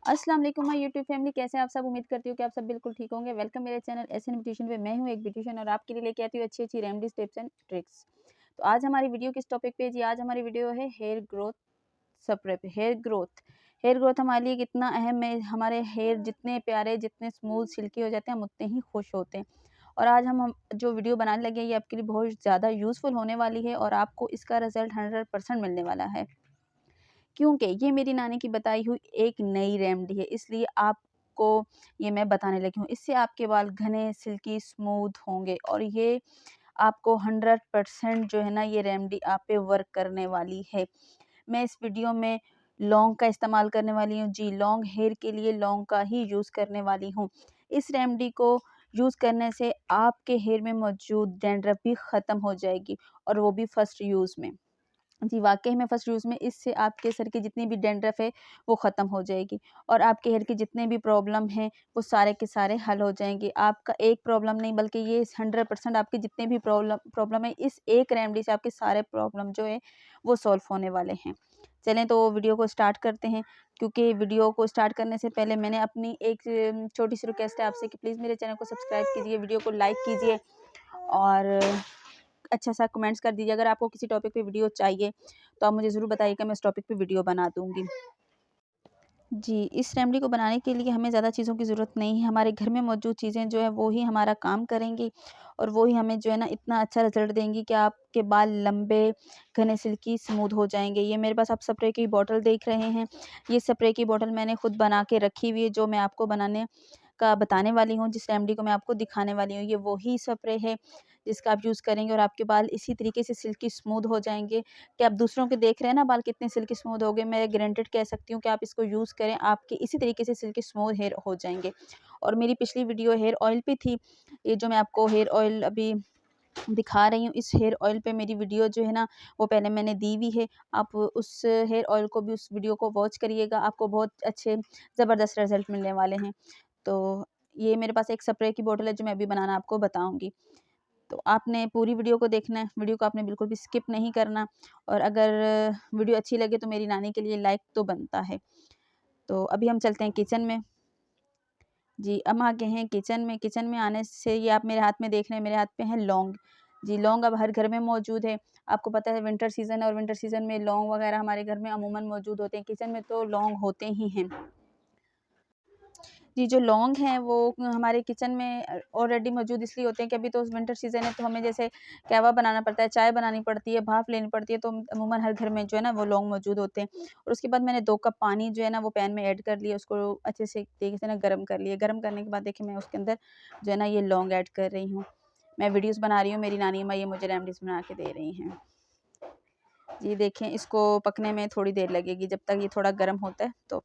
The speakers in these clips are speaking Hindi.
अस्सलाम वालेकुम माय यूट्यूब फैमिली, कैसे हैं आप सब। उम्मीद करती हूँ कि आप सब बिल्कुल ठीक होंगे। वेलकम मेरे चैनल एसएन ब्यूटिशियन पे। मैं हूँ एक ब्यूटिशियन और आपके लिए लेके आती हूँ अच्छी अच्छी रेमेडीज, टिप्स एंड ट्रिक्स। तो आज हमारी वीडियो किस टॉपिक पे जी? आज हमारी वीडियो है हेयर ग्रोथ स्प्रे पे। हेयर ग्रोथ हमारे लिए कितना अहम है। हमारे हेयर जितने प्यारे, जितने स्मूथ सिल्की हो जाते हैं, हम उतने ही खुश होते हैं। और आज हम जो वीडियो बनाने लगे हैं, ये आपके लिए बहुत ज़्यादा यूज़फुल होने वाली है और आपको इसका रिजल्ट 100% मिलने वाला है, क्योंकि ये मेरी नानी की बताई हुई एक नई रेमेडी है, इसलिए आपको ये मैं बताने लगी हूँ। इससे आपके बाल घने, सिल्की, स्मूथ होंगे और ये आपको 100% जो है ना, ये रेमेडी आप पे वर्क करने वाली है। मैं इस वीडियो में लौंग का इस्तेमाल करने वाली हूँ जी। लौंग हेयर के लिए लौंग का ही यूज़ करने वाली हूँ। इस रेमेडी को यूज़ करने से आपके हेयर में मौजूद डैंड्रफ भी ख़त्म हो जाएगी, और वो भी फर्स्ट यूज़ में। जी, वाक़ई में फर्स्ट यूज़ में इससे आपके सर की जितनी भी डैंड्रफ है वो ख़त्म हो जाएगी, और आपके हेयर के जितने भी प्रॉब्लम हैं वो सारे के सारे हल हो जाएँगे। आपका एक प्रॉब्लम नहीं, बल्कि ये 100% आपके जितने भी प्रॉब्लम है, इस एक रेमेडी से आपके सारे प्रॉब्लम जो है वो सॉल्व होने वाले हैं। चलें तो वीडियो को स्टार्ट करते हैं। क्योंकि वीडियो को स्टार्ट करने से पहले मैंने अपनी एक छोटी-सी रिक्वेस्ट है आपसे कि प्लीज़ मेरे चैनल को सब्सक्राइब कीजिए, वीडियो को लाइक कीजिए और अच्छा सा कमेंट्स कर दीजिए। अगर आपको किसी टॉपिक पे वीडियो चाहिए तो आप मुझे ज़रूर बताइएगा, मैं उस टॉपिक पे वीडियो बना दूँगी। जी, इस रेमेडी को बनाने के लिए हमें ज़्यादा चीज़ों की ज़रूरत नहीं है। हमारे घर में मौजूद चीज़ें जो है वो ही हमारा काम करेंगी, और वो ही हमें जो है ना इतना अच्छा रिज़ल्ट देंगी कि आपके बाल लंबे, घने, सिल्की, स्मूथ हो जाएँगे। ये मेरे पास आप स्प्रे की बॉटल देख रहे हैं। ये स्प्रे की बॉटल मैंने खुद बना के रखी हुई है, जो मैं आपको बनाने का बताने वाली हूँ, जिस रेमेडी को मैं आपको दिखाने वाली हूँ। ये वही स्प्रे है जिसका आप यूज़ करेंगे और आपके बाल इसी तरीके से सिल्की स्मूथ हो जाएँगे कि आप दूसरों के देख रहे हैं ना बाल कितने सिल्की स्मूथ हो गए। मैं गारंटेड कह सकती हूँ कि आप इसको यूज़ करें, आपके इसी तरीके से सिल्की स्मूथ हेयर हो जाएँगे। और मेरी पिछली वीडियो हेयर ऑयल पे थी। ये जो मैं आपको हेयर ऑयल अभी दिखा रही हूँ, इस हेयर ऑयल पे मेरी वीडियो जो है ना वो पहले मैंने दी हुई है। आप उस हेयर ऑयल को भी, उस वीडियो को वॉच करिएगा, आपको बहुत अच्छे ज़बरदस्त रिज़ल्ट मिलने वाले हैं। तो ये मेरे पास एक स्प्रे की बॉटल है जो मैं अभी बनाना आपको बताऊँगी। तो आपने पूरी वीडियो को देखना है, वीडियो को आपने बिल्कुल भी स्किप नहीं करना, और अगर वीडियो अच्छी लगे तो मेरी नानी के लिए लाइक तो बनता है। तो अभी हम चलते हैं किचन में। जी, हम आ गए हैं किचन में। किचन में आने से ये आप मेरे हाथ में देख रहे हैं, मेरे हाथ पे है लौंग। जी, लौंग अब हर घर में मौजूद है। आपको पता है विंटर सीज़न है, और विंटर सीज़न में लौंग वगैरह हमारे घर में अमूमन मौजूद होते हैं। किचन में तो लौंग होते ही हैं। जी, जो लौंग हैं वो हमारे किचन में ऑलरेडी मौजूद इसलिए होते हैं कि अभी तो विंटर सीज़न है, तो हमें जैसे कहवा बनाना पड़ता है, चाय बनानी पड़ती है, भाप लेनी पड़ती है, तो अमूमन हर घर में जो है ना वो लौंग मौजूद होते हैं। और उसके बाद मैंने 2 कप पानी जो है ना वो पैन में ऐड कर लिया, उसको अच्छे से तरीके से ना गर्म कर लिया। गर्म करने के बाद देखिए मैं उसके अंदर जो है ना ये लौंग ऐड कर रही हूँ। मैं वीडियोज़ बना रही हूँ, मेरी नानी अम्मा ये मुझे रेमेडीज़ बना के दे रही हैं। जी, देखें इसको पकने में थोड़ी देर लगेगी, जब तक ये थोड़ा गर्म होता है तो।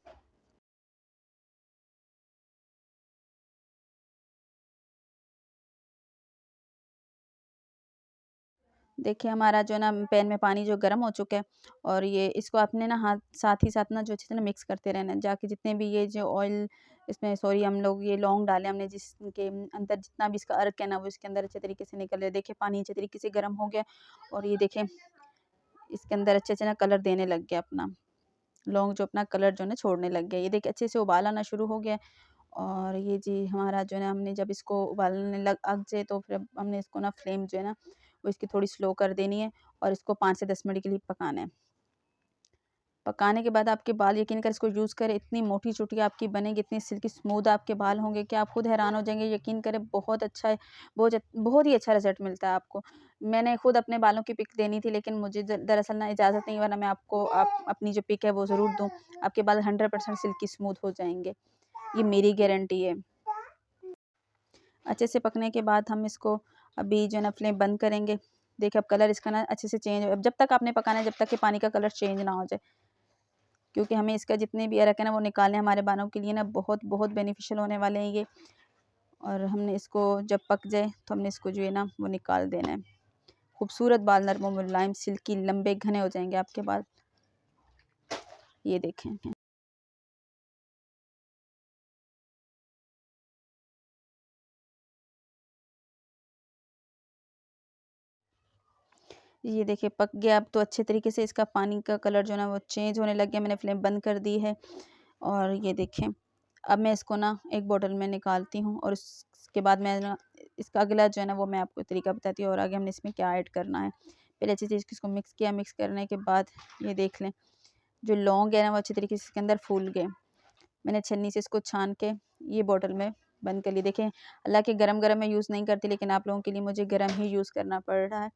देखिए हमारा जो है ना पैन में पानी जो गर्म हो चुका है, और ये इसको आपने ना साथ ही साथ ना जो अच्छे से ना मिक्स करते रहना है, जाके जितने भी ये जो ऑयल इसमें, सॉरी, हम लोग ये लौंग डाले हमने, जिसके अंदर जितना भी इसका अर्क है ना वो इसके अंदर अच्छे तरीके से निकल रहा है। देखिए पानी अच्छे तरीके से गर्म हो गया, और ये देखें इसके अंदर अच्छे से ना कलर देने लग गया अपना। लौंग जो अपना कलर जो है ना छोड़ने लग गया, ये देखिए अच्छे से उबाल आना शुरू हो गया है। और ये जी हमारा जो है ना, हमने जब इसको उबालने लग जाए तो फिर हमने इसको ना फ्लेम जो है ना वो इसकी थोड़ी स्लो कर देनी है, और इसको 5 से 10 मिनट के लिए पकाना है। पकाने के बाद आपके बाल, यकीन कर इसको यूज़ करें, इतनी मोटी चुटिया आपकी बनेगी, इतनी सिल्की स्मूथ आपके बाल होंगे कि आप खुद हैरान हो जाएंगे। यकीन करें बहुत अच्छा है, बहुत ही अच्छा रिजल्ट मिलता है आपको। मैंने खुद अपने बालों की पिक देनी थी, लेकिन मुझे दरअसल ना इजाज़त नहीं, वरना मैं आपको अपनी जो पिक है वो ज़रूर दूँ। आपके बाल 100% सिल्की स्मूथ हो जाएंगे, ये मेरी गारंटी है। अच्छे से पकने के बाद हम इसको अभी जो है ना फ्लेम बंद करेंगे। देखिए अब कलर इसका ना अच्छे से चेंज, अब जब तक आपने पकाना है जब तक कि पानी का कलर चेंज ना हो जाए, क्योंकि हमें इसका जितने भी अरक है ना वो निकालने, हमारे बालों के लिए ना बहुत बहुत बेनिफिशियल होने वाले हैं ये। और हमने इसको जब पक जाए तो हमने इसको जो है ना वो निकाल देना है। खूबसूरत बाल, नरम और मुलायम, सिल्की, लंबे, घने हो जाएंगे आपके बाल। ये देखें। ये देखिए पक गया अब तो अच्छे तरीके से, इसका पानी का कलर जो है ना वो चेंज होने लग गया। मैंने फ्लेम बंद कर दी है, और ये देखें, अब मैं इसको ना एक बॉटल में निकालती हूँ और उसके बाद मैं ना इसका अगला जो है ना वो मैं आपको तरीका बताती हूँ और आगे हमने इसमें क्या ऐड करना है। पहले अच्छी चीज़ इसको मिक्स किया, मिक्स करने के बाद ये देख लें जो लौंग है ना वो अच्छी तरीके से इसके अंदर फूल गए। मैंने छन्नी से इसको छान के ये बॉटल में बंद कर ली। देखें, हालांकि गरम गरम मैं यूज़ नहीं करती, लेकिन आप लोगों के लिए मुझे गरम ही यूज़ करना पड़ रहा है।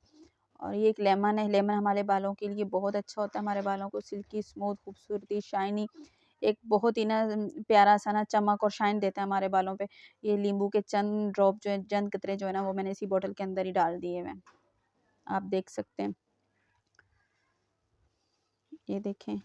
और ये एक लेमन है, लेमन हमारे बालों के लिए बहुत अच्छा होता है, हमारे बालों को सिल्की स्मूथ खूबसूरती शाइनी एक बहुत ही ना प्यारा सा ना चमक और शाइन देता है हमारे बालों पे। ये नींबू के चंद ड्रॉप जो है, चंद कतरे जो है ना वो मैंने इसी बॉटल के अंदर ही डाल दिए हुए हैं, आप देख सकते हैं, ये देखें।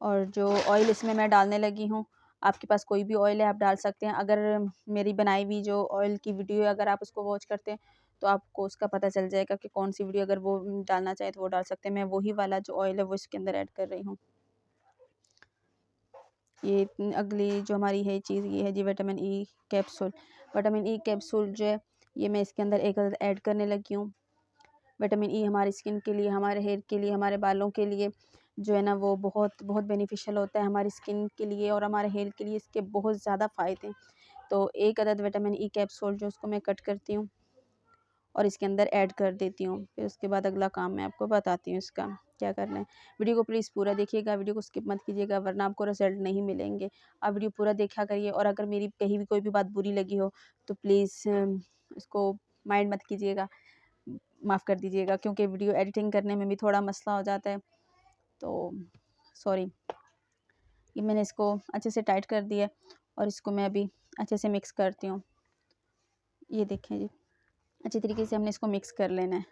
और जो ऑयल इसमें मैं डालने लगी हूँ, आपके पास कोई भी ऑयल है आप डाल सकते हैं। अगर मेरी बनाई हुई जो ऑयल की वीडियो है अगर आप उसको वॉच करते हैं तो आपको उसका पता चल जाएगा कि कौन सी वीडियो, अगर वो डालना चाहे तो वो डाल सकते हैं। मैं वही वाला जो ऑयल है वो इसके अंदर ऐड कर रही हूँ। ये अगली जो हमारी है चीज़ ये है जी vitamin E capsule. Vitamin E capsule जो है ये मैं इसके अंदर एक ऐड करने लगी हूँ। विटामिन ई हमारी स्किन के लिए, हमारे हेयर के लिए, हमारे बालों के लिए जो है ना वो बहुत बहुत बेनिफिशियल होता है। हमारी स्किन के लिए और हमारे हेयर के लिए इसके बहुत ज़्यादा फ़ायदे हैं। तो एक अदद विटामिन ई कैप्सूल जो उसको मैं कट करती हूँ और इसके अंदर ऐड कर देती हूँ। फिर उसके बाद अगला काम मैं आपको बताती हूँ इसका क्या करना है। वीडियो को प्लीज़ पूरा देखिएगा, वीडियो को स्किप मत कीजिएगा वरना आपको रिजल्ट नहीं मिलेंगे। आप वीडियो पूरा देखा करिए और अगर मेरी कहीं भी कोई भी बात बुरी लगी हो तो प्लीज़ इसको माइंड मत कीजिएगा, माफ़ कर दीजिएगा, क्योंकि वीडियो एडिटिंग करने में भी थोड़ा मसला हो जाता है, तो सॉरी। ये मैंने इसको अच्छे से टाइट कर दिया और इसको मैं अभी अच्छे से मिक्स करती हूँ। ये देखें जी, अच्छी तरीके से हमने इसको मिक्स कर लेना है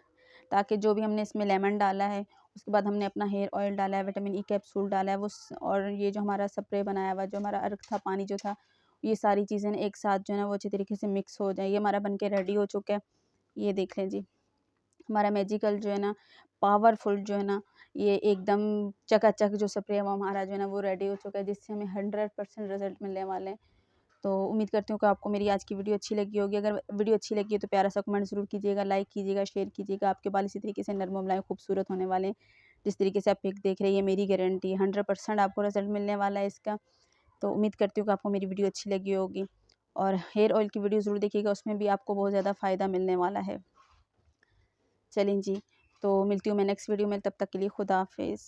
ताकि जो भी हमने इसमें लेमन डाला है, उसके बाद हमने अपना हेयर ऑयल डाला है, विटामिन ई कैप्सूल डाला है वो और ये जो हमारा स्प्रे बनाया हुआ जो हमारा अर्क था, पानी जो था, ये सारी चीज़ें एक साथ जो है ना वो अच्छी तरीके से मिक्स हो जाए। ये हमारा बन के रेडी हो चुका है। ये देख लें जी, हमारा मैजिकल जो है ना पावरफुल जो है ना ये एकदम चकाचक जो स्प्रे है वो हमारा जो है ना वो रेडी हो चुका है, जिससे हमें 100% रिजल्ट मिलने वाले हैं। तो उम्मीद करती हूँ कि आपको मेरी आज की वीडियो अच्छी लगी होगी। अगर वीडियो अच्छी लगी है तो प्यारा सा कमेंट ज़रूर कीजिएगा, लाइक कीजिएगा, शेयर कीजिएगा। आपके बाल इसी तरीके से नरम मुलायम खूबसूरत होने वाले हैं। जिस तरीके से आप पिक देख रहे हैं ये मेरी गारंटी है, 100% आपको रिजल्ट मिलने वाला है इसका। तो उम्मीद करती हूँ कि आपको मेरी वीडियो अच्छी लगी होगी और हेयर ऑयल की वीडियो ज़रूर देखिएगा, उसमें भी आपको बहुत ज़्यादा फ़ायदा मिलने वाला है। चलें जी, तो मिलती हूँ मैं नेक्स्ट वीडियो में, तब तक के लिए खुदा हाफिज़।